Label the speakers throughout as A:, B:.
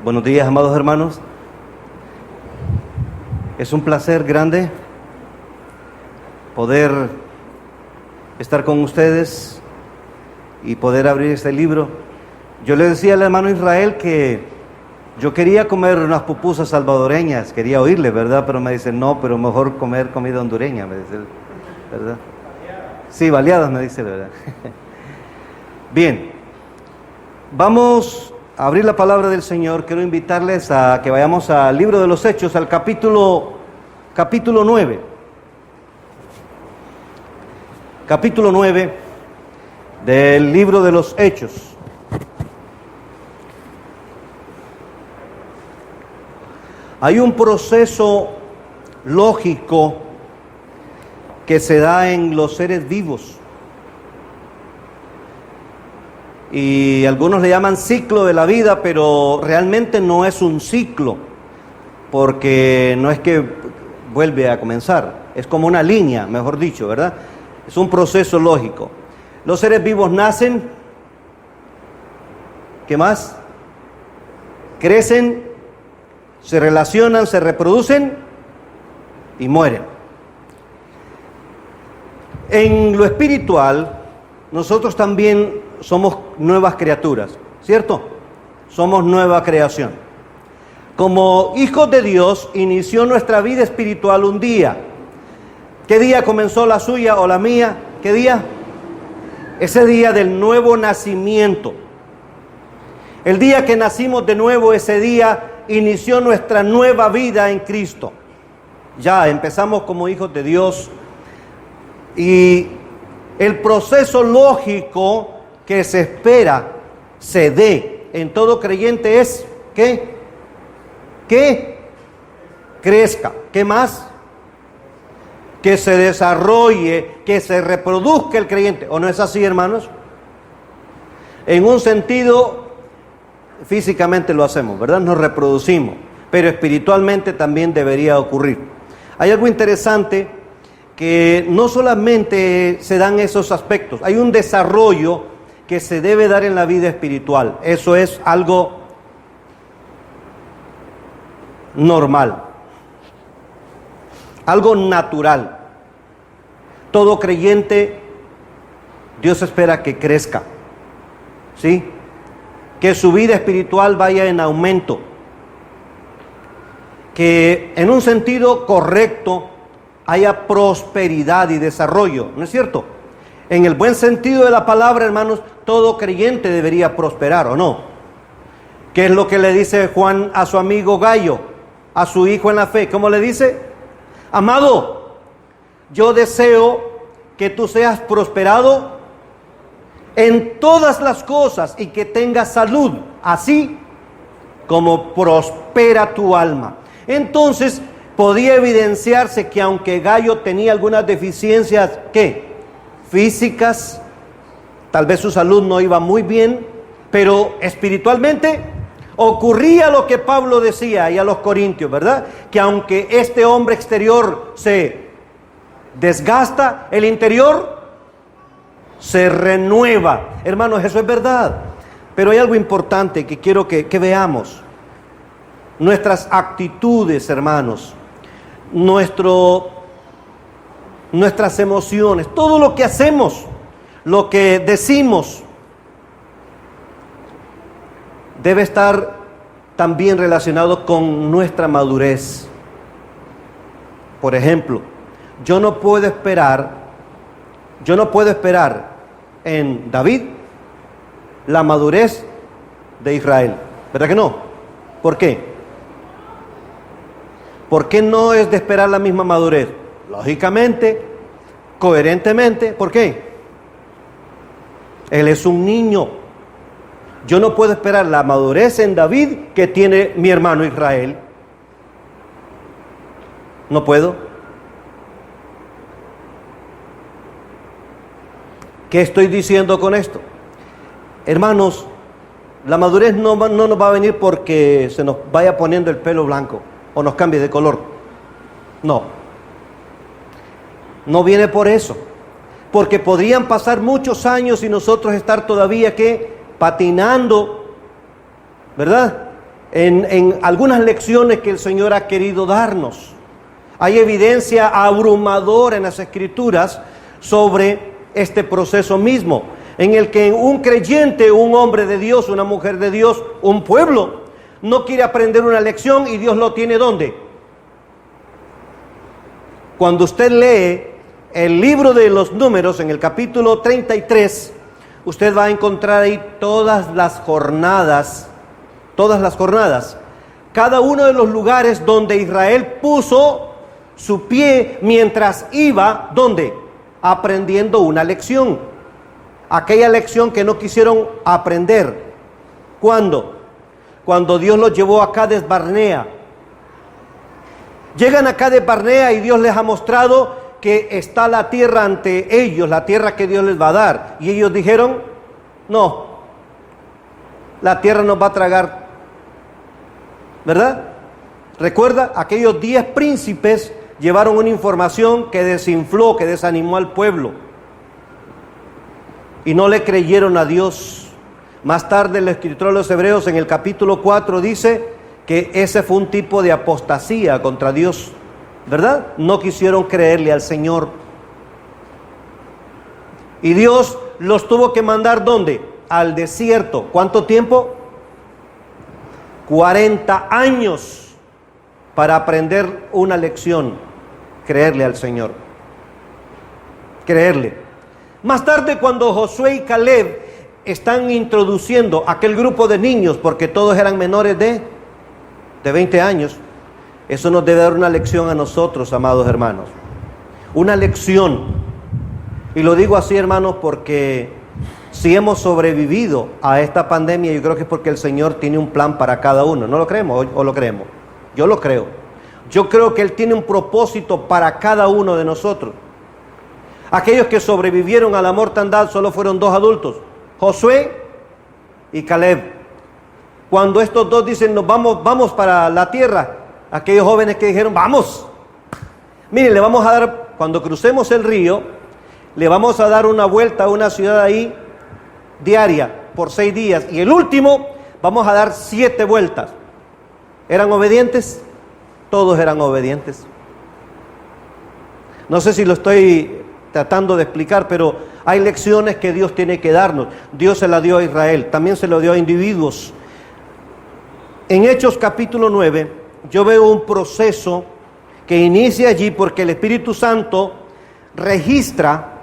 A: Buenos días, amados hermanos. Es un placer grande poder estar con ustedes y poder abrir este libro. Yo le decía al hermano Israel que yo quería comer unas pupusas salvadoreñas, quería oírle, ¿verdad? Pero me dice, no, pero mejor comer comida hondureña, me dice, ¿verdad? Sí, baleadas, me dice, ¿verdad? Bien, vamos a abrir la palabra del Señor. Quiero invitarles a que vayamos al libro de los Hechos, al capítulo 9. Capítulo 9 del libro de los Hechos. Hay un proceso lógico que se da en los seres vivos. Y algunos le llaman ciclo de la vida, pero realmente no es un ciclo, porque no es que vuelve a comenzar, es como una línea, mejor dicho, ¿verdad? Es un proceso lógico. Los seres vivos nacen, ¿qué más? Crecen, se relacionan, se reproducen y mueren. En lo espiritual, nosotros también somos nuevas criaturas, ¿cierto? Somos nueva creación. Como hijos de Dios, inició nuestra vida espiritual un día. ¿Qué día comenzó la suya o la mía? ¿Qué día? Ese día del nuevo nacimiento. El día que nacimos de nuevo, ese día inició nuestra nueva vida en Cristo. Ya empezamos como hijos de Dios. Y el proceso lógico que se espera se dé en todo creyente es que crezca. ¿Qué más? Que se desarrolle, que se reproduzca el creyente. ¿O no es así, hermanos? En un sentido, físicamente lo hacemos, ¿verdad? Nos reproducimos, pero espiritualmente también debería ocurrir. Hay algo interesante, que no solamente se dan esos aspectos, hay un desarrollo que se debe dar en la vida espiritual. Eso es algo normal, algo natural. Todo creyente, Dios espera que crezca, ¿sí? Que su vida espiritual vaya en aumento, que en un sentido correcto haya prosperidad y desarrollo, ¿no es cierto? En el buen sentido de la palabra, hermanos, todo creyente debería prosperar, ¿o no? ¿Qué es lo que le dice Juan a su amigo Gallo, a su hijo en la fe? ¿Cómo le dice? Amado, yo deseo que tú seas prosperado en todas las cosas y que tengas salud, así como prospera tu alma. Entonces, podía evidenciarse que aunque Gallo tenía algunas deficiencias, ¿qué? Físicas, tal vez su salud no iba muy bien, pero espiritualmente ocurría lo que Pablo decía ahí a los Corintios, ¿verdad? Que aunque este hombre exterior se desgasta, el interior se renueva. Hermanos, eso es verdad. Pero hay algo importante que quiero que veamos. Nuestras actitudes, hermanos, nuestras emociones, todo lo que hacemos, lo que decimos, debe estar también relacionado con nuestra madurez. Por ejemplo, yo no puedo esperar en David la madurez de Israel, ¿verdad que no? ¿Por qué? ¿Por qué no es de esperar la misma madurez? Lógicamente, coherentemente, ¿por qué? Él es un niño. Yo no puedo esperar la madurez en David que tiene mi hermano Israel. No puedo. ¿Qué estoy diciendo con esto? Hermanos, la madurez no nos va a venir porque se nos vaya poniendo el pelo blanco o nos cambie de color. No. No viene por eso. Porque podrían pasar muchos años y nosotros estar todavía, ¿qué? Patinando, ¿verdad? en algunas lecciones que el Señor ha querido darnos. Hay evidencia abrumadora en las Escrituras sobre este proceso mismo, en el que un creyente, un hombre de Dios, una mujer de Dios, un pueblo, no quiere aprender una lección y Dios lo tiene ¿dónde? Cuando usted lee el libro de los Números, en el capítulo 33, usted va a encontrar ahí todas las jornadas, cada uno de los lugares donde Israel puso su pie mientras iba, ¿dónde? Aprendiendo una lección. Aquella lección que no quisieron aprender. ¿Cuándo? Cuando Dios los llevó a Cades Barnea. Llegan a Cades Barnea y Dios les ha mostrado que está la tierra ante ellos, la tierra que Dios les va a dar. Y ellos dijeron, no, la tierra nos va a tragar. ¿Verdad? Recuerda, aquellos 10 príncipes llevaron una información que desinfló, que desanimó al pueblo. Y no le creyeron a Dios. Más tarde el escritor de los Hebreos en el capítulo 4 dice que ese fue un tipo de apostasía contra Dios, ¿verdad? No quisieron creerle al Señor. Y Dios los tuvo que mandar ¿dónde? Al desierto. ¿Cuánto tiempo? 40 años para aprender una lección. Creerle al Señor. Creerle. Más tarde, cuando Josué y Caleb están introduciendo aquel grupo de niños, porque todos eran menores de 20 años, eso nos debe dar una lección a nosotros, amados hermanos. Una lección. Y lo digo así, hermanos, porque si hemos sobrevivido a esta pandemia, yo creo que es porque el Señor tiene un plan para cada uno. ¿No lo creemos o lo creemos? Yo lo creo. Yo creo que Él tiene un propósito para cada uno de nosotros. Aquellos que sobrevivieron a la mortandad solo fueron 2 adultos, Josué y Caleb. Cuando estos dos dicen, nos vamos para la tierra, aquellos jóvenes que dijeron, vamos. Miren, le vamos a dar, cuando crucemos el río, le vamos a dar una vuelta a una ciudad ahí diaria por 6 días. Y el último, vamos a dar 7 vueltas. ¿Eran obedientes? Todos eran obedientes. No sé si lo estoy tratando de explicar, pero hay lecciones que Dios tiene que darnos. Dios se la dio a Israel, también se lo dio a individuos. En Hechos capítulo 9, yo veo un proceso que inicia allí porque el Espíritu Santo registra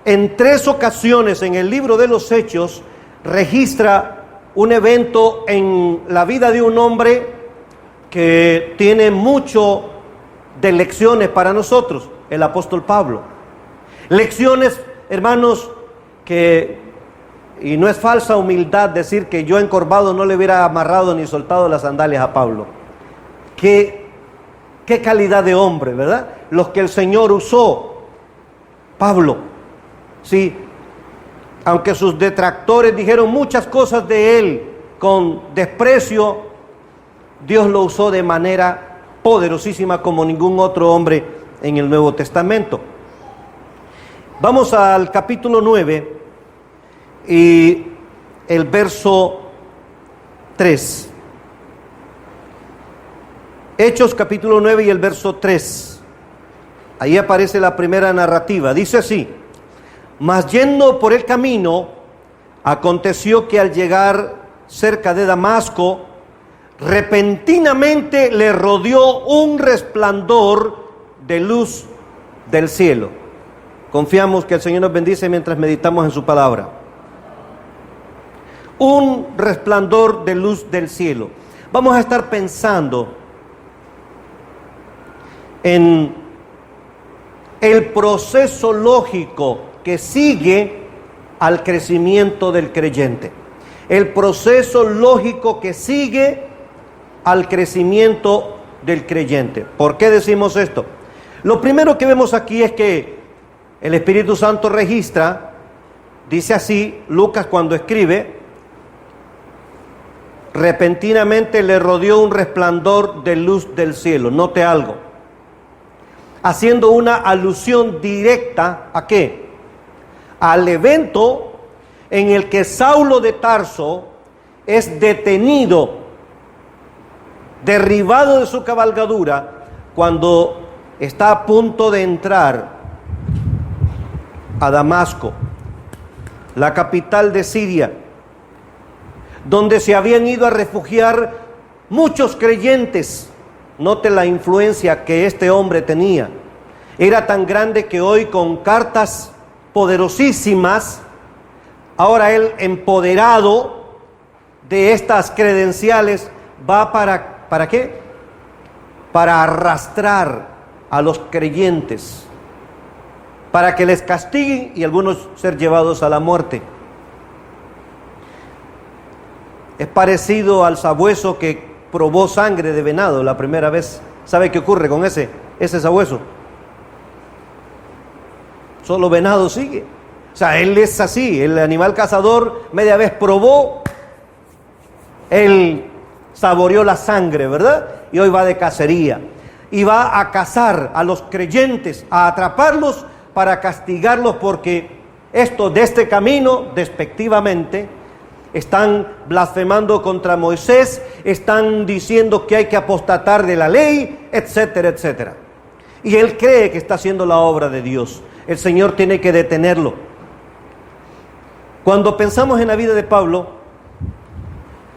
A: en 3 ocasiones en el libro de los Hechos, registra un evento en la vida de un hombre que tiene mucho de lecciones para nosotros, el apóstol Pablo. Lecciones, hermanos, que, y no es falsa humildad decir que yo encorvado no le hubiera amarrado ni soltado las sandalias a Pablo. Qué calidad de hombre, ¿verdad? Los que el Señor usó. Pablo, sí, aunque sus detractores dijeron muchas cosas de él con desprecio, Dios lo usó de manera poderosísima como ningún otro hombre en el Nuevo Testamento. Vamos al capítulo 9 y el verso 3. Hechos capítulo 9 y el verso 3. Ahí aparece la primera narrativa. Dice así: mas yendo por el camino, aconteció que al llegar cerca de Damasco, repentinamente le rodeó un resplandor de luz del cielo. Confiamos que el Señor nos bendice mientras meditamos en su palabra. Un resplandor de luz del cielo. Vamos a estar pensando en el proceso lógico que sigue al crecimiento del creyente. El proceso lógico que sigue al crecimiento del creyente. ¿Por qué decimos esto? Lo primero que vemos aquí es que el Espíritu Santo registra, dice así Lucas cuando escribe, repentinamente le rodeó un resplandor de luz del cielo. Note algo, haciendo una alusión directa ¿a qué? Al evento en el que Saulo de Tarso es detenido derribado de su cabalgadura, cuando está a punto de entrar a Damasco, la capital de Siria, donde se habían ido a refugiar muchos creyentes. Note la influencia que este hombre tenía. Era tan grande que hoy, con cartas poderosísimas, ahora él, empoderado de estas credenciales, va ¿para qué? Para arrastrar a los creyentes, para que les castiguen y algunos ser llevados a la muerte. Es parecido al sabueso que probó sangre de venado la primera vez. ¿Sabe qué ocurre con ese sabueso? Solo venado sigue. O sea, él es así, el animal cazador media vez probó, él saboreó la sangre, ¿verdad? Y hoy va de cacería. Y va a cazar a los creyentes, a atraparlos para castigarlos, porque estos de este camino, despectivamente, están blasfemando contra Moisés, están diciendo que hay que apostatar de la ley, etcétera, etcétera. Y él cree que está haciendo la obra de Dios. El Señor tiene que detenerlo. Cuando pensamos en la vida de Pablo,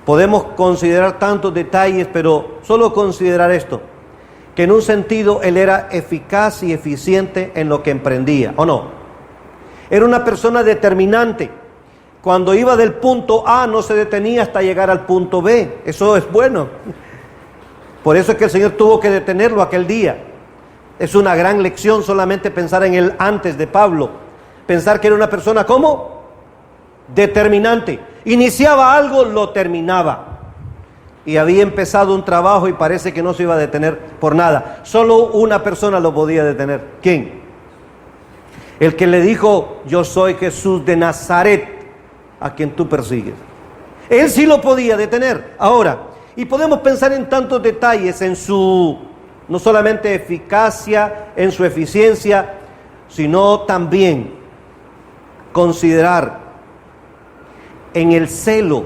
A: podemos considerar tantos detalles, pero solo considerar esto, que en un sentido él era eficaz y eficiente en lo que emprendía, ¿o no? Era una persona determinante. Cuando iba del punto A no se detenía hasta llegar al punto B. Eso es bueno. Por eso es que el Señor tuvo que detenerlo aquel día. Es una gran lección solamente pensar en él antes de Pablo. Pensar que era una persona, ¿cómo? Determinante. Iniciaba algo, lo terminaba. Y había empezado un trabajo y parece que no se iba a detener por nada. Solo una persona lo podía detener. ¿Quién? El que le dijo: yo soy Jesús de Nazaret, a quien tú persigues. Él sí lo podía detener. Ahora, y podemos pensar en tantos detalles, en su, no solamente eficacia, en su eficiencia, sino también considerar en el celo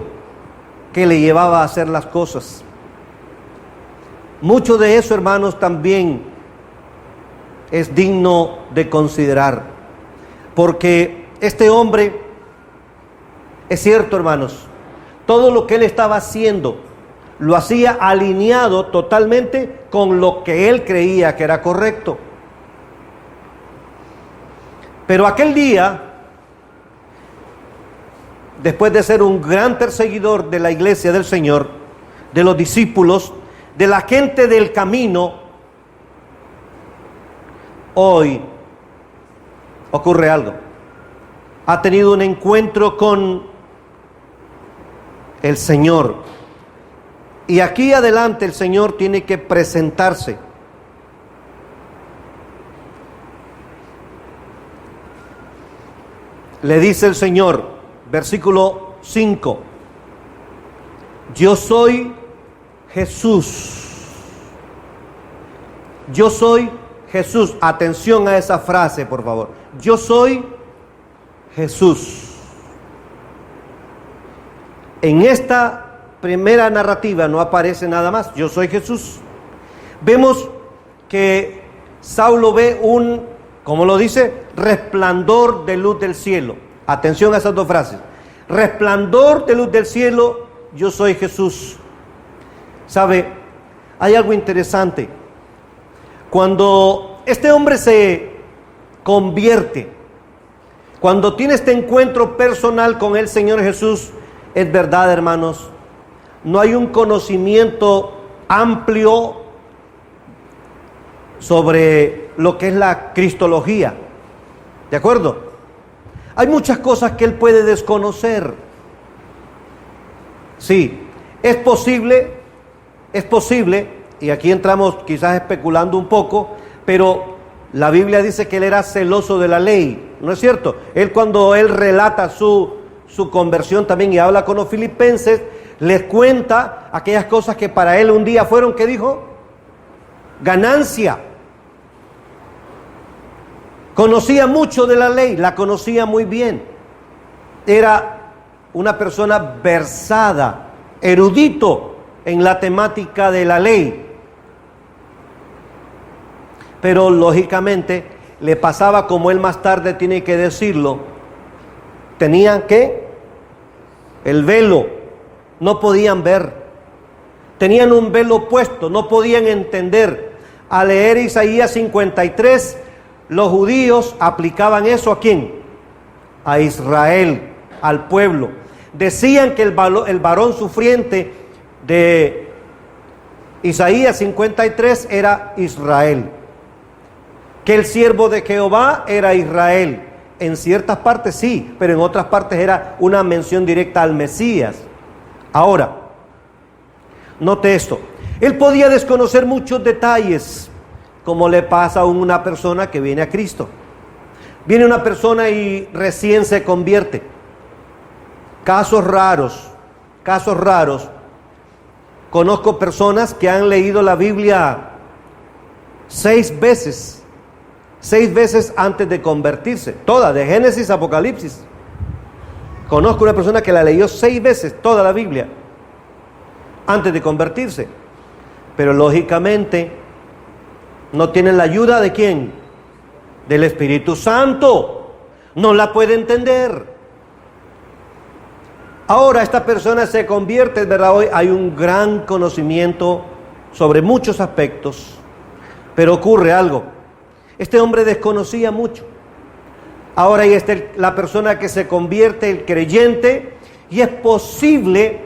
A: que le llevaba a hacer las cosas. Mucho de eso, hermanos, también es digno de considerar, porque este hombre, es cierto, hermanos, todo lo que él estaba haciendo lo hacía alineado totalmente con lo que él creía que era correcto. Pero aquel día, después de ser un gran perseguidor de la iglesia del Señor, de los discípulos, de la gente del camino, hoy ocurre algo. Ha tenido un encuentro con el Señor. Y aquí adelante el Señor tiene que presentarse. Le dice el Señor, versículo 5: yo soy Jesús. Yo soy Jesús. Atención a esa frase, por favor. Yo soy Jesús. En esta primera narrativa no aparece nada más. Yo soy Jesús. Vemos que Saulo ve un, ¿cómo lo dice? Resplandor de luz del cielo. Atención a esas dos frases. Resplandor de luz del cielo, yo soy Jesús. ¿Sabe? Hay algo interesante. Cuando este hombre se convierte, cuando tiene este encuentro personal con el Señor Jesús, es verdad, hermanos, no hay un conocimiento amplio sobre lo que es la cristología. ¿De acuerdo? Hay muchas cosas que él puede desconocer. Sí, es posible, y aquí entramos quizás especulando un poco, pero la Biblia dice que él era celoso de la ley, ¿no es cierto? Cuando él relata su conversión también y habla con los filipenses, les cuenta aquellas cosas que para él un día fueron, ¿qué dijo? Ganancia. Conocía mucho de la ley, la conocía muy bien. Era una persona versada, erudito en la temática de la ley. Pero lógicamente le pasaba, como él más tarde tiene que decirlo, tenían que el velo, no podían ver, tenían un velo puesto, no podían entender. Al leer Isaías 53, los judíos aplicaban eso ¿a quién? A Israel, al pueblo. Decían que el varón sufriente de Isaías 53 era Israel, que el siervo de Jehová era Israel. En ciertas partes sí, pero en otras partes era una mención directa al Mesías. Ahora, note esto, él podía desconocer muchos detalles, como le pasa a una persona que viene a Cristo. Viene una persona y recién se convierte. Casos raros. Conozco personas que han leído la Biblia 6 veces antes de convertirse, toda, de Génesis a Apocalipsis. Conozco una persona que la leyó 6 veces, toda la Biblia, antes de convertirse. Pero lógicamente no tienen la ayuda ¿de quién? Del Espíritu Santo. No la puede entender. Ahora esta persona se convierte, es verdad, hoy hay un gran conocimiento sobre muchos aspectos, pero ocurre algo. Este hombre desconocía mucho. Ahora ahí está la persona que se convierte, el creyente, y es posible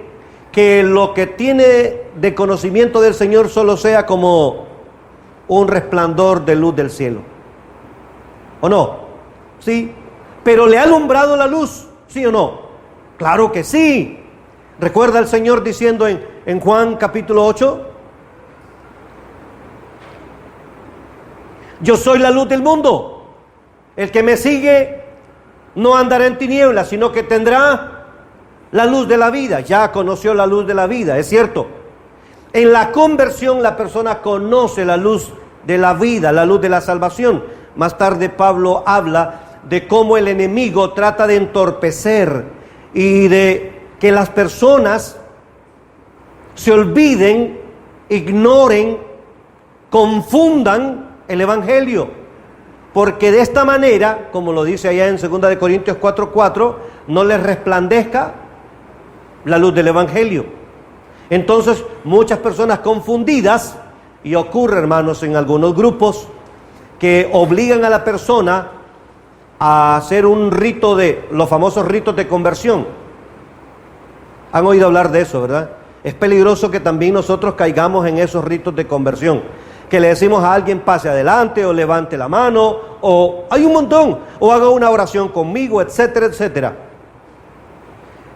A: que lo que tiene de conocimiento del Señor solo sea como un resplandor de luz del cielo. ¿O no? Sí. Pero ¿le ha alumbrado la luz? ¿Sí o no? Claro que sí. ¿Recuerda el Señor diciendo en Juan capítulo 8? Yo soy la luz del mundo. El que me sigue no andará en tinieblas, sino que tendrá la luz de la vida. Ya conoció la luz de la vida, es cierto. En la conversión la persona conoce la luz de la vida, la luz de la salvación. Más tarde Pablo habla de cómo el enemigo trata de entorpecer y de que las personas se olviden, ignoren, confundan el Evangelio, porque de esta manera, como lo dice allá en 2 Corintios 4:4, no les resplandezca la luz del Evangelio. Entonces muchas personas confundidas, y ocurre, hermanos, en algunos grupos que obligan a la persona a hacer un rito de los famosos ritos de conversión. Han oído hablar de eso, ¿verdad? Es peligroso que también nosotros caigamos en esos ritos de conversión, que le decimos a alguien pase adelante o levante la mano, o hay un montón, o haga una oración conmigo, etcétera, etcétera.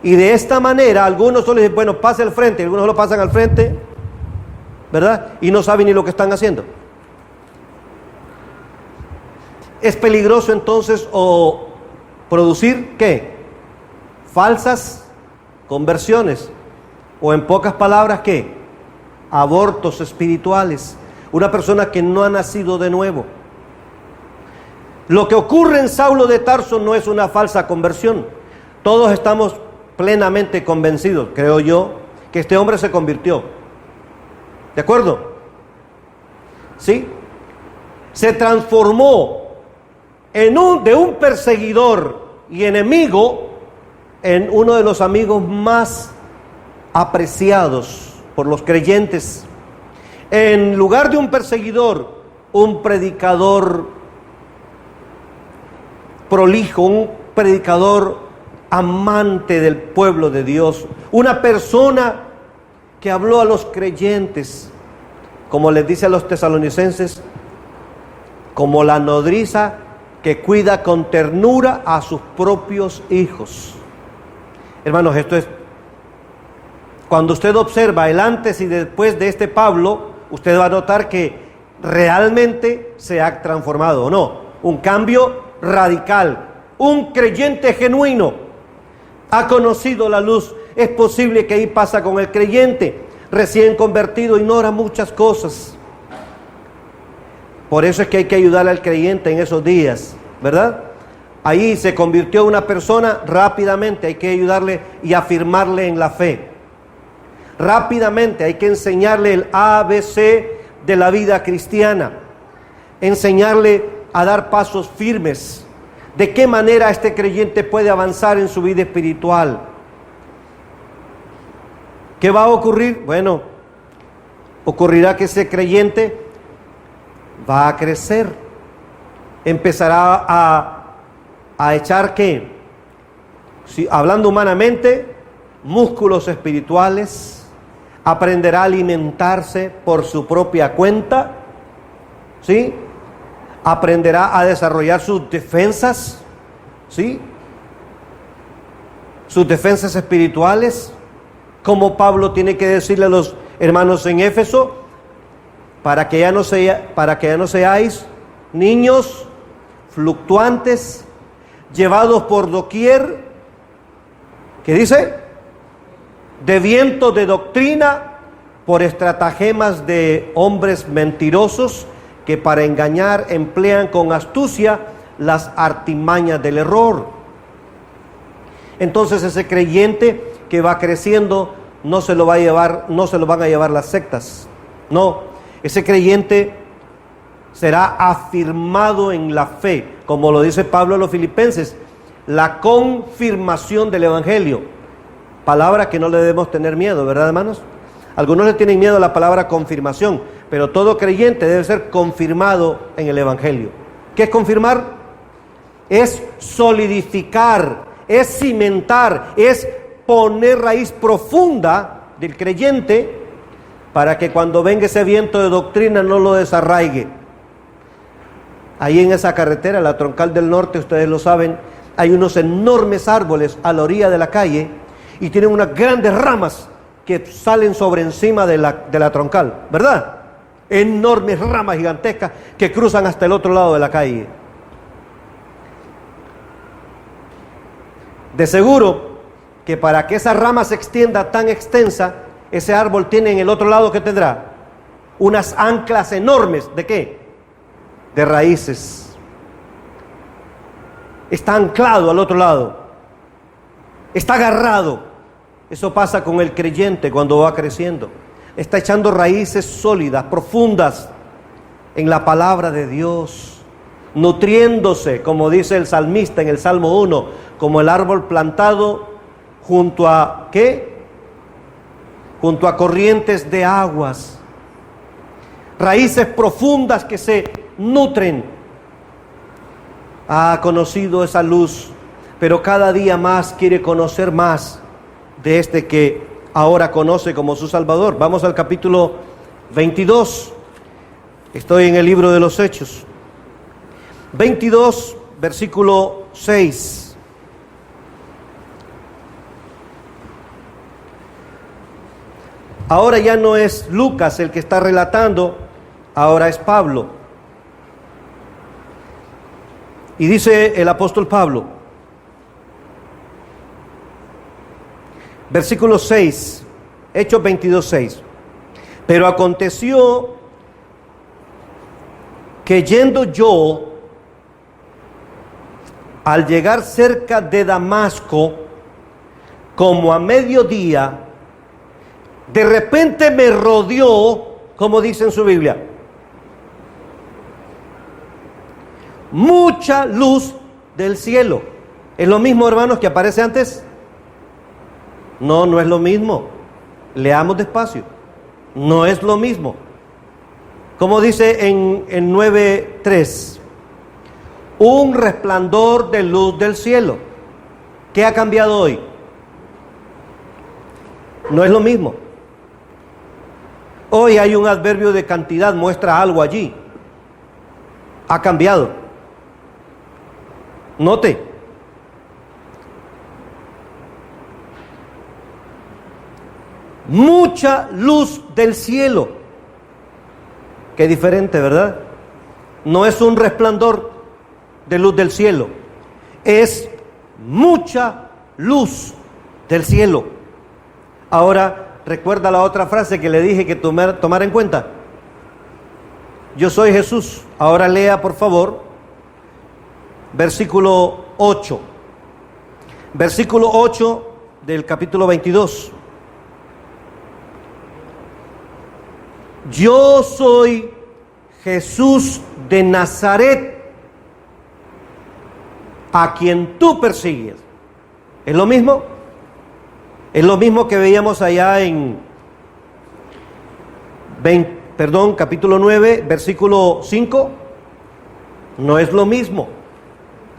A: Y de esta manera algunos solo dicen, bueno, pase al frente, y algunos lo pasan al frente, ¿verdad? Y no saben ni lo que están haciendo. Es peligroso entonces o producir ¿qué? Falsas conversiones, o en pocas palabras ¿qué? Abortos espirituales. Una persona que no ha nacido de nuevo. Lo que ocurre en Saulo de Tarso no es una falsa conversión. Todos estamos plenamente convencidos, creo yo, que este hombre se convirtió. ¿De acuerdo? ¿Sí? Se transformó de un perseguidor y enemigo en uno de los amigos más apreciados por los creyentes. En lugar de un perseguidor, un predicador prolijo, un predicador amante del pueblo de Dios, una persona que habló a los creyentes, como les dice a los tesalonicenses, como la nodriza que cuida con ternura a sus propios hijos. Hermanos, esto es, cuando usted observa el antes y después de este Pablo, usted va a notar que realmente se ha transformado, ¿o no? Un cambio radical. Un creyente genuino ha conocido la luz. Es posible que ahí pasa con el creyente recién convertido, ignora muchas cosas. Por eso es que hay que ayudar al creyente en esos días, ¿verdad? Ahí se convirtió una persona rápidamente, hay que ayudarle y afirmarle en la fe. Rápidamente hay que enseñarle el ABC de la vida cristiana, enseñarle a dar pasos firmes. ¿De qué manera este creyente puede avanzar en su vida espiritual? ¿Qué va a ocurrir? Bueno, ocurrirá que ese creyente va a crecer, empezará a echar, ¿qué? Si, hablando humanamente, músculos espirituales, aprenderá a alimentarse por su propia cuenta, ¿sí? Aprenderá a desarrollar sus defensas, ¿sí? Sus defensas espirituales, como Pablo tiene que decirle a los hermanos en Éfeso, para que ya no seáis niños fluctuantes, llevados por doquier, ¿qué dice? De vientos de doctrina, por estratagemas de hombres mentirosos, que para engañar emplean con astucia las artimañas del error. Entonces ese creyente que va creciendo no se lo van a llevar las sectas. No, ese creyente será afirmado en la fe, como lo dice Pablo a los Filipenses, la confirmación del Evangelio. Palabra que no le debemos tener miedo, ¿verdad, hermanos? Algunos le tienen miedo a la palabra confirmación, pero todo creyente debe ser confirmado en el Evangelio. ¿Qué es confirmar? Es solidificar, es cimentar, es poner raíz profunda del creyente para que cuando venga ese viento de doctrina no lo desarraigue. Ahí en esa carretera, la Troncal del Norte, ustedes lo saben, hay unos enormes árboles a la orilla de la calle y tienen unas grandes ramas que salen sobre encima de la troncal, ¿verdad? Enormes ramas gigantescas que cruzan hasta el otro lado de la calle. De seguro que para que esa rama se extienda tan extensa, ese árbol tiene en el otro lado, ¿qué tendrá? Unas anclas enormes, ¿de qué? De raíces. Está anclado al otro lado, está agarrado. Eso pasa con el creyente cuando va creciendo. Está echando raíces sólidas, profundas en la palabra de Dios, nutriéndose, como dice el salmista en el Salmo 1, como el árbol plantado junto a, ¿qué? Junto a corrientes de aguas. Raíces profundas que se nutren. Ha conocido esa luz, pero cada día más quiere conocer más de este que ahora conoce como su Salvador. Vamos al capítulo 22. Estoy en el libro de los Hechos. 22, versículo 6. Ahora ya no es Lucas el que está relatando, ahora es Pablo. Y dice el apóstol Pablo, versículo 6, Hechos 22, 6. Pero aconteció que yendo yo, al llegar cerca de Damasco, como a mediodía, de repente me rodeó, como dice en su Biblia, mucha luz del cielo. ¿Es lo mismo, hermanos, que aparece antes? No, no es lo mismo. Leamos despacio. No es lo mismo. Como dice en 9:3, un resplandor de luz del cielo. ¿Qué ha cambiado hoy? No es lo mismo. Hoy hay un adverbio de cantidad, muestra algo allí. Ha cambiado. Note. Mucha luz del cielo. Qué diferente, ¿verdad? No es un resplandor de luz del cielo. Es mucha luz del cielo. Ahora, recuerda la otra frase que le dije que tomara en cuenta. Yo soy Jesús. Ahora lea, por favor, versículo 8. Versículo 8 del capítulo 22. yo soy Jesús de Nazaret, a quien tú persigues. ¿Es lo mismo? Es lo mismo que veíamos allá en capítulo 9, versículo 5. No es lo mismo.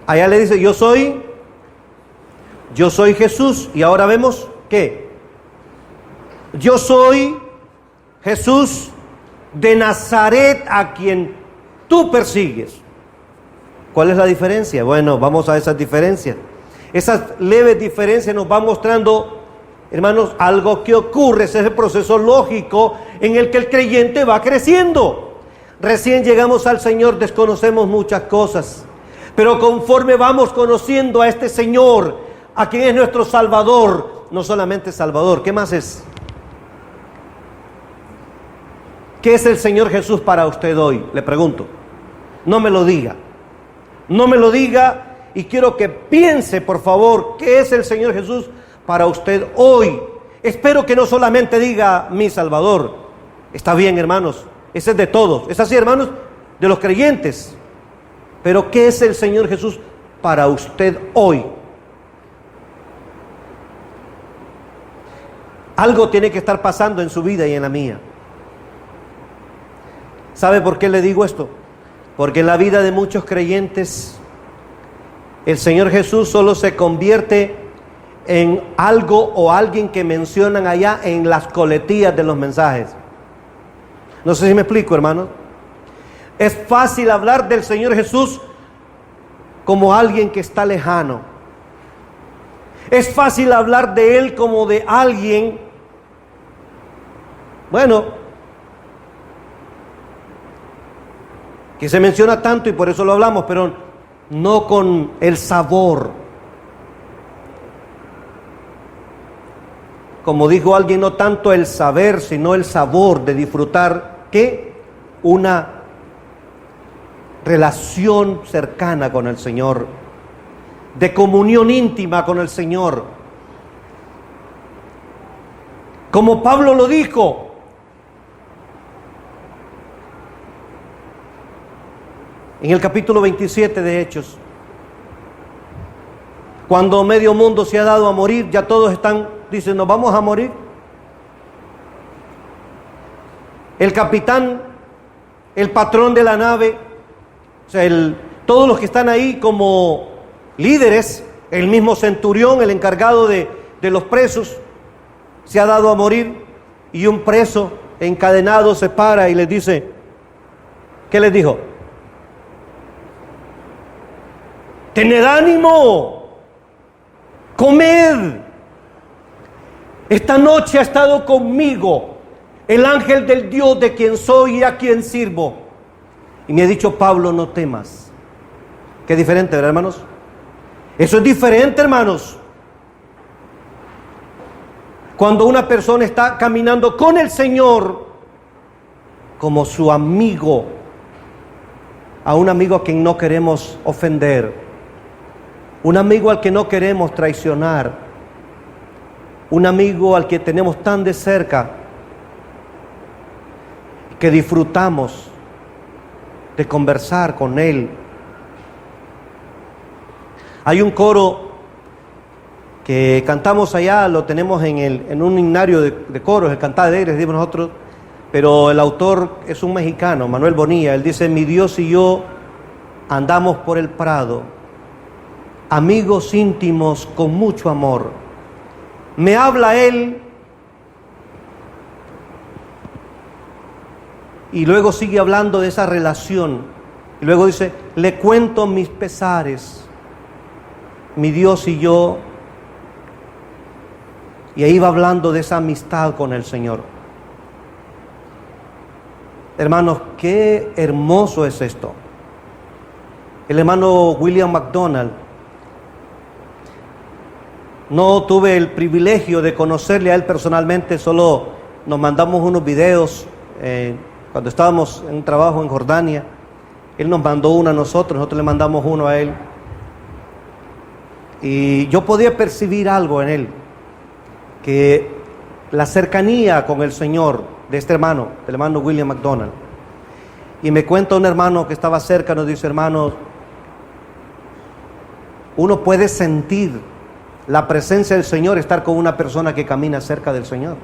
A: Allá le dice, yo soy Jesús. Y ahora vemos que yo soy Jesús de Nazaret, a quien tú persigues. ¿Cuál es la diferencia? Bueno, vamos a esas diferencias. Esas leves diferencias nos van mostrando, hermanos, algo que ocurre. Ese es el proceso lógico en el que el creyente va creciendo. Recién llegamos al Señor, desconocemos muchas cosas, pero conforme vamos conociendo a este Señor, a quien es nuestro Salvador, no solamente Salvador, ¿qué más es? ¿Qué es el Señor Jesús para usted hoy? Le pregunto. No me lo diga. No me lo diga, y quiero que piense, por favor, ¿qué es el Señor Jesús para usted hoy? Espero que no solamente diga mi Salvador. Está bien, hermanos, ese es de todos. Es así, hermanos, de los creyentes. Pero ¿qué es el Señor Jesús para usted hoy? Algo tiene que estar pasando en su vida y en la mía. ¿Sabe por qué le digo esto? Porque en la vida de muchos creyentes, el Señor Jesús solo se convierte en algo o alguien que mencionan allá en las coletillas de los mensajes. No sé si me explico, hermano. Es fácil hablar del Señor Jesús como alguien que está lejano. Es fácil hablar de Él como de alguien, bueno, que se menciona tanto y por eso lo hablamos, pero no con el sabor. Como dijo alguien, no tanto el saber, sino el sabor de disfrutar, ¿qué? Una relación cercana con el Señor, de comunión íntima con el Señor. Como Pablo lo dijo, en el capítulo 27 de Hechos, cuando medio mundo se ha dado a morir, ya todos dicen, nos vamos a morir. El capitán, el patrón de la nave, o sea, todos los que están ahí como líderes, el mismo centurión, el encargado de los presos, se ha dado a morir, y un preso encadenado se para y les dice, ¿qué les dijo? Tened ánimo, comed. Esta noche ha estado conmigo el ángel del Dios de quien soy y a quien sirvo. Y me ha dicho, Pablo, no temas. Qué diferente, ¿verdad, hermanos? Eso es diferente, hermanos. Cuando una persona está caminando con el Señor como su amigo, a un amigo a quien no queremos ofender, un amigo al que no queremos traicionar, un amigo al que tenemos tan de cerca que disfrutamos de conversar con él. Hay un coro que cantamos allá, lo tenemos en un himnario de coros, el Cantar de Alegres, decimos nosotros, pero el autor es un mexicano, Manuel Bonilla. Él dice, mi Dios y yo andamos por el prado, amigos íntimos con mucho amor. Me habla Él y luego sigue hablando de esa relación. Y luego dice, le cuento mis pesares, mi Dios y yo. Y ahí va hablando de esa amistad con el Señor. Hermanos, qué hermoso es esto. El hermano William MacDonald, no tuve el privilegio de conocerle a él personalmente, solo nos mandamos unos videos cuando estábamos en un trabajo en Jordania. Él nos mandó uno a nosotros le mandamos uno a él. Y yo podía percibir algo en él, que la cercanía con el Señor de este hermano, del hermano William McDonald. Y me cuenta un hermano que estaba cerca, nos dice: hermano, uno puede sentir la presencia del Señor, estar con una persona que camina cerca del Señor.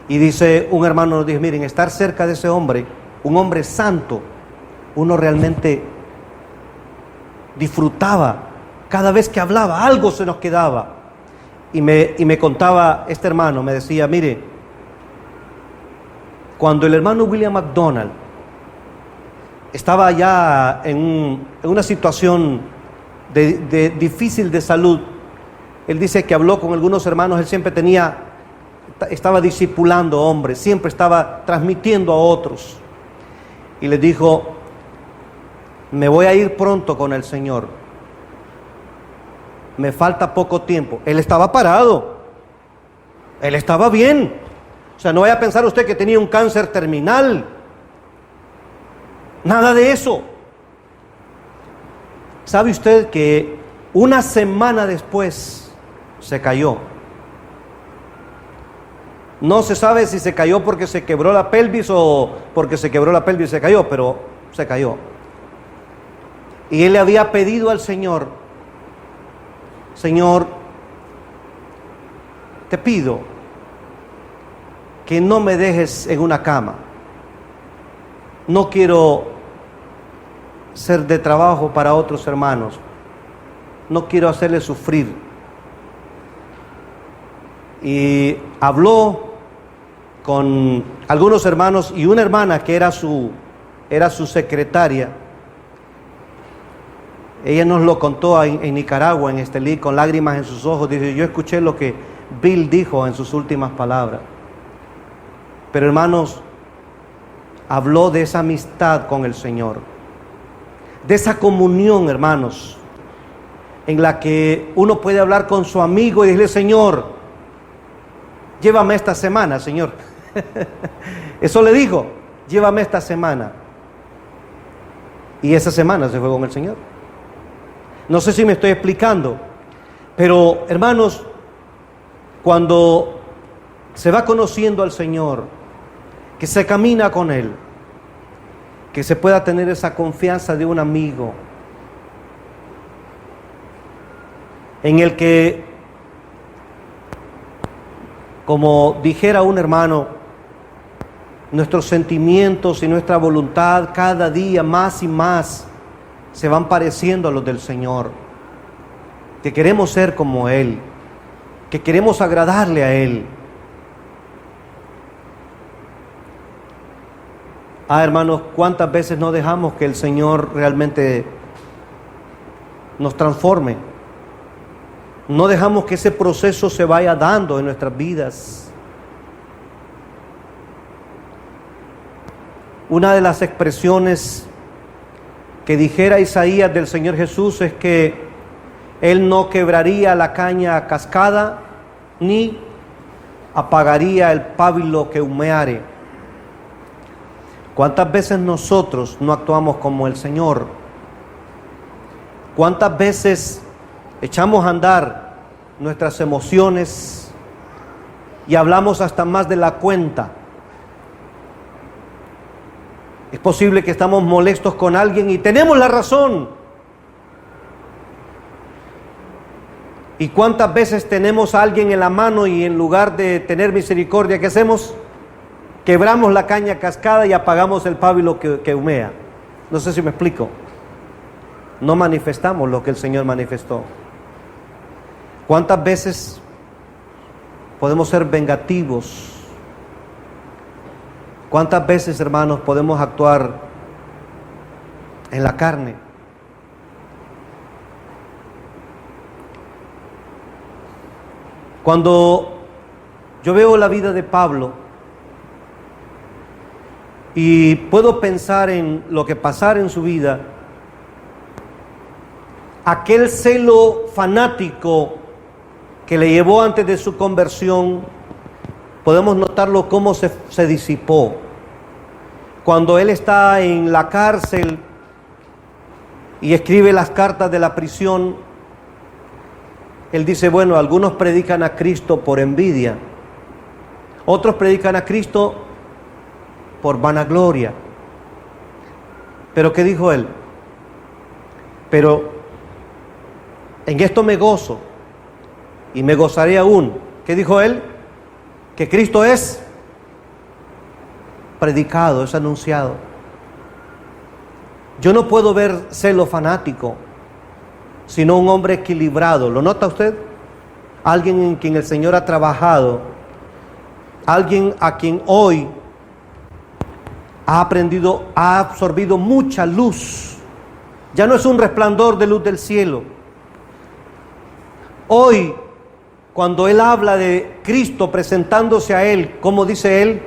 A: Y dice un hermano, nos dice: miren, estar cerca de ese hombre, un hombre santo, uno realmente disfrutaba. Cada vez que hablaba, algo se nos quedaba. Y me contaba este hermano, me decía: mire, cuando el hermano William McDonald estaba ya en una situación de difícil de salud, él dice que habló con algunos hermanos. Él siempre estaba discipulando hombres, siempre estaba transmitiendo a otros. Y les dijo: me voy a ir pronto con el Señor, me falta poco tiempo. Él estaba parado, él estaba bien. O sea, no vaya a pensar usted que tenía un cáncer terminal, nada de eso. ¿Sabe usted que una semana después se cayó? No se sabe si se cayó porque se quebró la pelvis o porque se quebró la pelvis y se cayó, pero se cayó. Y él le había pedido al Señor: Señor, te pido que no me dejes en una cama. No quiero ser de trabajo para otros hermanos. No quiero hacerles sufrir. Y habló con algunos hermanos y una hermana que era su secretaria. Ella nos lo contó en Nicaragua, en Estelí, con lágrimas en sus ojos. Dice: yo escuché lo que Bill dijo en sus últimas palabras. Pero hermanos, habló de esa amistad con el Señor, de esa comunión, hermanos, en la que uno puede hablar con su amigo y decirle: Señor, llévame esta semana, Señor. Eso le dijo: llévame esta semana. Y esa semana se fue con el Señor. No sé si me estoy explicando, pero hermanos, cuando se va conociendo al Señor, que se camina con Él, que se pueda tener esa confianza de un amigo, en el que, como dijera un hermano, nuestros sentimientos y nuestra voluntad cada día más y más se van pareciendo a los del Señor, que queremos ser como Él, que queremos agradarle a Él. Hermanos, ¿cuántas veces no dejamos que el Señor realmente nos transforme? No dejamos que ese proceso se vaya dando en nuestras vidas. Una de las expresiones que dijera Isaías del Señor Jesús es que Él no quebraría la caña cascada ni apagaría el pábilo que humeare. ¿Cuántas veces nosotros no actuamos como el Señor? ¿Cuántas veces echamos a andar nuestras emociones y hablamos hasta más de la cuenta? Es posible que estamos molestos con alguien y tenemos la razón. ¿Y cuántas veces tenemos a alguien en la mano y en lugar de tener misericordia, qué hacemos? Quebramos la caña cascada y apagamos el pábilo que humea. No sé si me explico. No manifestamos lo que el Señor manifestó. ¿Cuántas veces podemos ser vengativos? ¿Cuántas veces, hermanos, podemos actuar en la carne? Cuando yo veo la vida de Pablo y puedo pensar en lo que pasara en su vida, aquel celo fanático que le llevó antes de su conversión, podemos notarlo cómo se disipó. Cuando él está en la cárcel y escribe las cartas de la prisión, él dice: bueno, algunos predican a Cristo por envidia, Otros predican a Cristo por vanagloria. Pero ¿qué dijo él? Pero en esto me gozo y me gozaré aún. ¿Qué dijo él? Que Cristo es predicado, es anunciado. Yo no puedo ver celo fanático, sino un hombre equilibrado. ¿Lo nota usted? Alguien en quien el Señor ha trabajado, alguien a quien hoy ha aprendido, ha absorbido mucha luz. Ya no es un resplandor de luz del cielo. Hoy, cuando él habla de Cristo presentándose a él, ¿cómo dice él?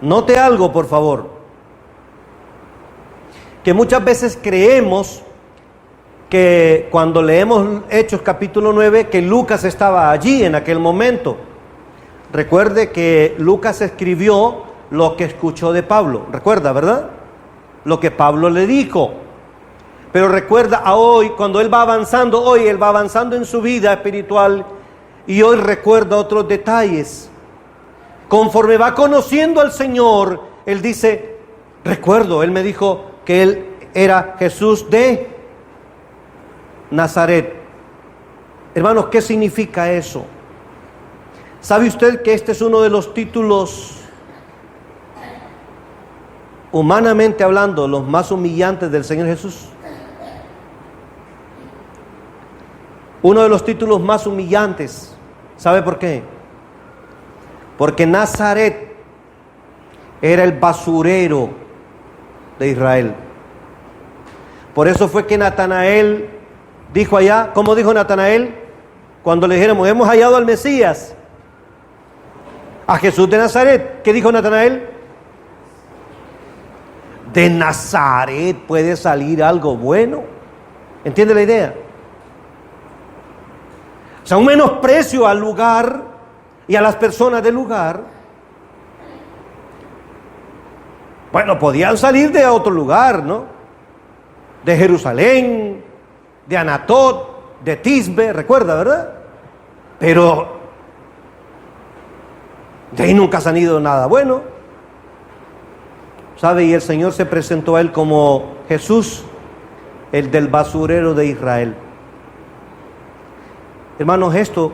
A: Note algo, por favor, que muchas veces creemos que cuando leemos Hechos capítulo 9, que Lucas estaba allí en aquel momento. Recuerde que Lucas escribió lo que escuchó de Pablo, recuerda, ¿verdad? Lo que Pablo le dijo. Pero recuerda a hoy, cuando él va avanzando, hoy él va avanzando en su vida espiritual y hoy recuerda otros detalles. Conforme va conociendo al Señor, él dice, recuerdo, él me dijo que él era Jesús de Nazaret. Hermanos, ¿qué significa eso? ¿Sabe usted que este es uno de los títulos, humanamente hablando, los más humillantes del Señor Jesús? Uno de los títulos más humillantes. ¿Sabe por qué? Porque Nazaret era el basurero de Israel. Por eso fue que Natanael dijo allá, ¿cómo dijo Natanael? Cuando le dijeron, hemos hallado al Mesías, a Jesús de Nazaret. ¿Qué dijo Natanael? De Nazaret puede salir algo bueno. ¿Entiende la idea? O sea, un menosprecio al lugar y a las personas del lugar. Bueno, podían salir de otro lugar, ¿no? De Jerusalén, de Anatot, de Tisbe, recuerda, ¿verdad? Pero de ahí nunca ha ido nada bueno. ¿Sabe? Y el Señor se presentó a él como Jesús, el del basurero de Israel. Hermanos, esto,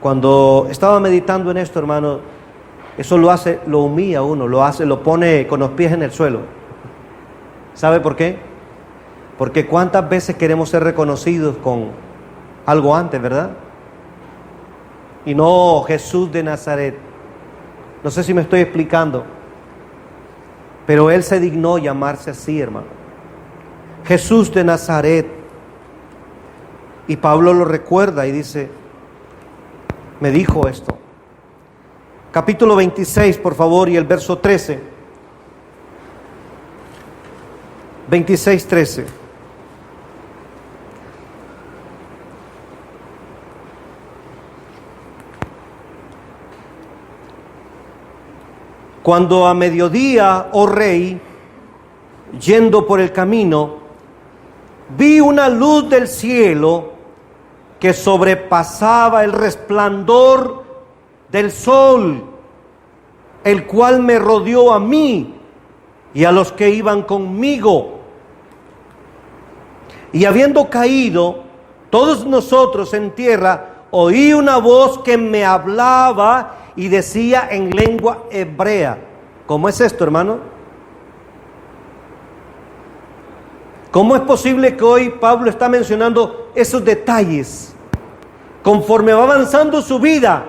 A: cuando estaba meditando en esto, hermano, eso lo hace, lo humilla a uno, lo pone con los pies en el suelo. ¿Sabe por qué? Porque cuántas veces queremos ser reconocidos con algo antes, ¿verdad? Y no Jesús de Nazaret. No sé si me estoy explicando, pero él se dignó llamarse así, hermano. Jesús de Nazaret. Y Pablo lo recuerda y dice, me dijo esto. Capítulo 26, por favor, y el verso 13. 26, 13. Cuando a mediodía, oh rey, yendo por el camino, vi una luz del cielo que sobrepasaba el resplandor del sol, el cual me rodeó a mí y a los que iban conmigo. Y habiendo caído todos nosotros en tierra, oí una voz que me hablaba y decía en lengua hebrea. ¿Cómo es esto, hermano? ¿Cómo es posible que hoy Pablo está mencionando esos detalles? Conforme va avanzando su vida,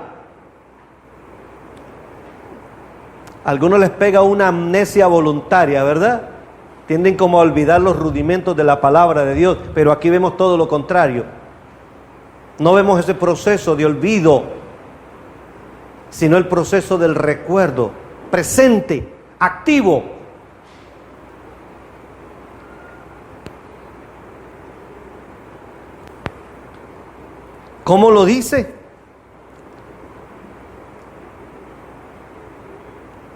A: a algunos les pega una amnesia voluntaria, ¿verdad? Tienden como a olvidar los rudimentos de la palabra de Dios, pero aquí vemos todo lo contrario. No vemos ese proceso de olvido, sino el proceso del recuerdo, presente, activo. ¿Cómo lo dice?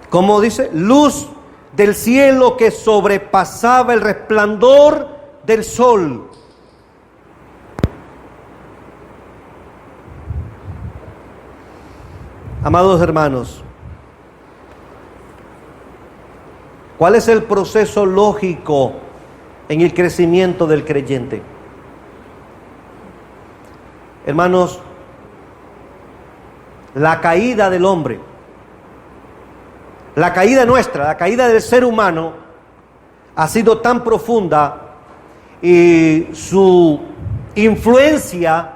A: ¿Cómo dice? Luz del cielo que sobrepasaba el resplandor del sol. Amados hermanos, ¿cuál es el proceso lógico en el crecimiento del creyente? Hermanos, la caída del hombre, la caída nuestra, la caída del ser humano ha sido tan profunda y su influencia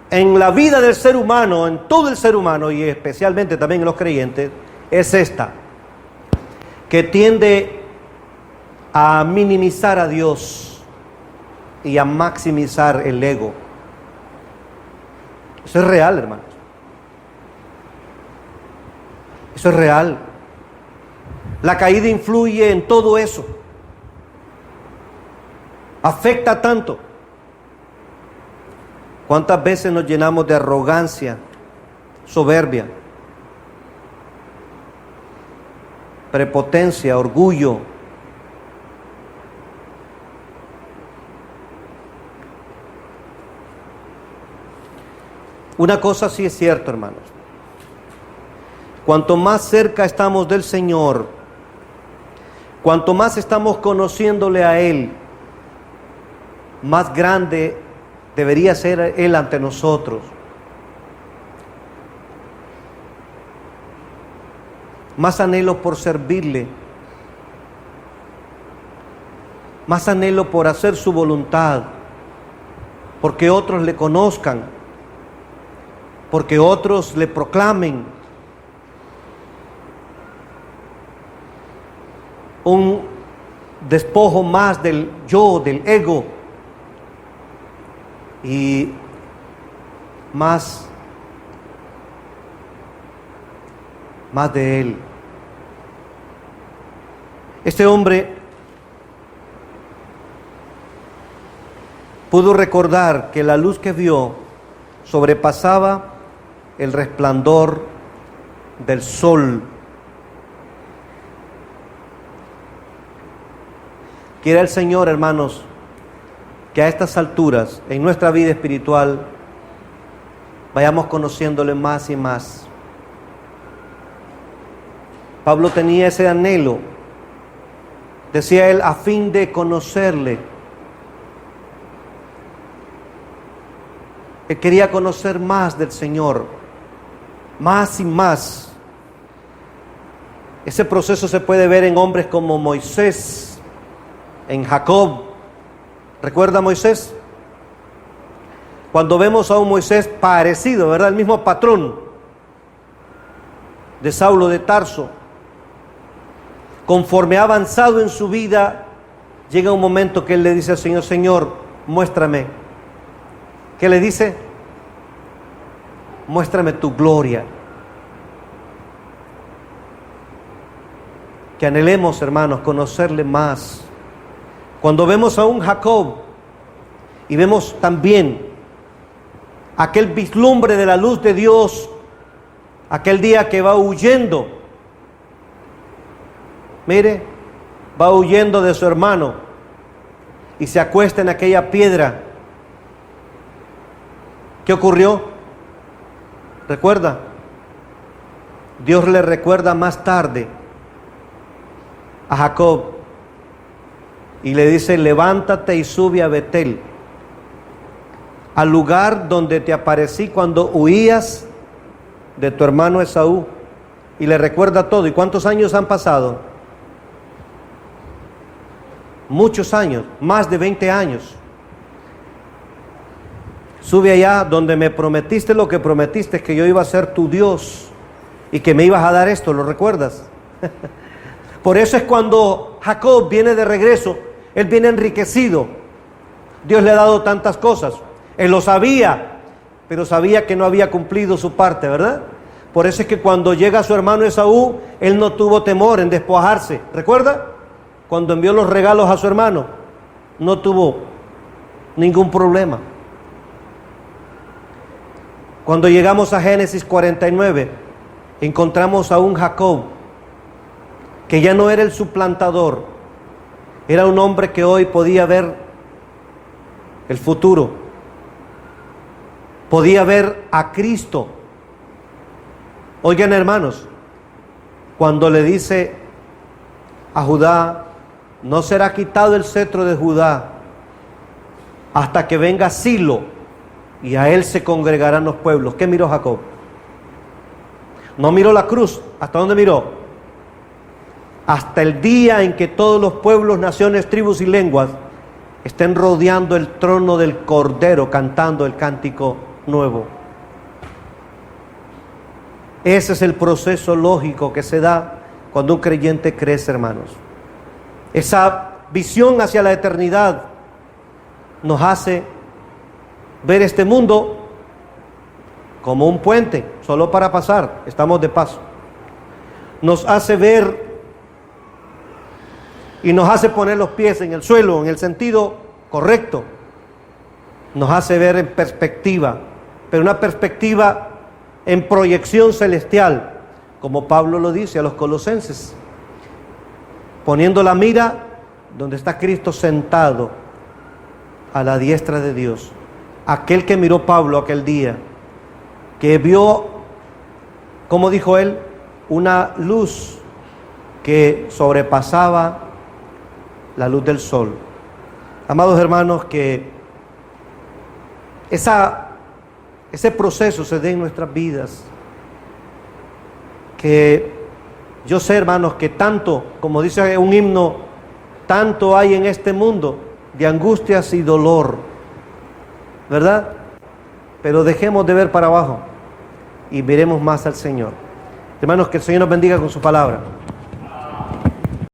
A: en la vida del ser humano, en todo el ser humano y especialmente también en los creyentes, es esta, que tiende a minimizar a Dios y a maximizar el ego. Eso es real, hermanos. Eso es real. La caída influye en todo eso. Afecta tanto. ¿Cuántas veces nos llenamos de arrogancia, soberbia, prepotencia, orgullo? Una cosa sí es cierta, hermanos. Cuanto más cerca estamos del Señor, cuanto más estamos conociéndole a Él, más grande debería ser Él ante nosotros. Más anhelo por servirle, más anhelo por hacer su voluntad, porque otros le conozcan, porque otros le proclamen. Un despojo más del yo, del ego, y más de Él. Este hombre pudo recordar que la luz que vio sobrepasaba el resplandor del sol. Quiera el Señor, hermanos, que a estas alturas, en nuestra vida espiritual, vayamos conociéndole más y más. Pablo tenía ese anhelo, decía él, a fin de conocerle. Él quería conocer más del Señor, más y más. Ese proceso se puede ver en hombres como Moisés, en Jacob. ¿Recuerda a Moisés? Cuando vemos a un Moisés parecido, ¿verdad? El mismo patrón de Saulo de Tarso. Conforme ha avanzado en su vida, llega un momento que él le dice al Señor, Señor, muéstrame. ¿Qué le dice? Muéstrame tu gloria. Que anhelemos, hermanos, conocerle más. Cuando vemos a un Jacob y vemos también aquel vislumbre de la luz de Dios, aquel día que va huyendo, mire, va huyendo de su hermano y se acuesta en aquella piedra. ¿Qué ocurrió? ¿Recuerda? Dios le recuerda más tarde a Jacob y le dice, levántate y sube a Betel, al lugar donde te aparecí cuando huías de tu hermano Esaú. Y le recuerda todo. ¿Y cuántos años han pasado? Muchos años, más de 20 años. Sube allá donde me prometiste lo que prometiste, que yo iba a ser tu Dios y que me ibas a dar esto, ¿lo recuerdas? Por eso es cuando Jacob viene de regreso, él viene enriquecido. Dios le ha dado tantas cosas. Él lo sabía, pero sabía que no había cumplido su parte, ¿verdad? Por eso es que cuando llega su hermano Esaú, él no tuvo temor en despojarse. ¿Recuerda? Cuando envió los regalos a su hermano, no tuvo ningún problema. Cuando llegamos a Génesis 49, encontramos a un Jacob que ya no era el suplantador, era un hombre que hoy podía ver el futuro, podía ver a Cristo Oigan, hermanos, cuando le dice a Judá, no será quitado el cetro de Judá hasta que venga Silo, y a él se congregarán los pueblos. ¿Qué miró Jacob? No miró la cruz. ¿Hasta dónde miró? Hasta el día en que todos los pueblos, naciones, tribus y lenguas estén rodeando el trono del Cordero, cantando el cántico nuevo. Ese es el proceso lógico que se da cuando un creyente crece, hermanos. Esa visión hacia la eternidad nos hace ver este mundo como un puente, solo para pasar, estamos de paso. Nos hace ver y nos hace poner los pies en el suelo, en el sentido correcto. Nos hace ver en perspectiva, pero una perspectiva en proyección celestial, como Pablo lo dice a los colosenses, poniendo la mira donde está Cristo sentado a la diestra de Dios. Aquel que miró Pablo aquel día, que vio, como dijo él, una luz que sobrepasaba la luz del sol. Amados hermanos, que ese proceso se dé en nuestras vidas. Que yo sé, hermanos, que tanto, como dice un himno, tanto hay en este mundo de angustias y dolor, ¿verdad? Pero dejemos de ver para abajo y miremos más al Señor. Hermanos, que el Señor nos bendiga con su palabra.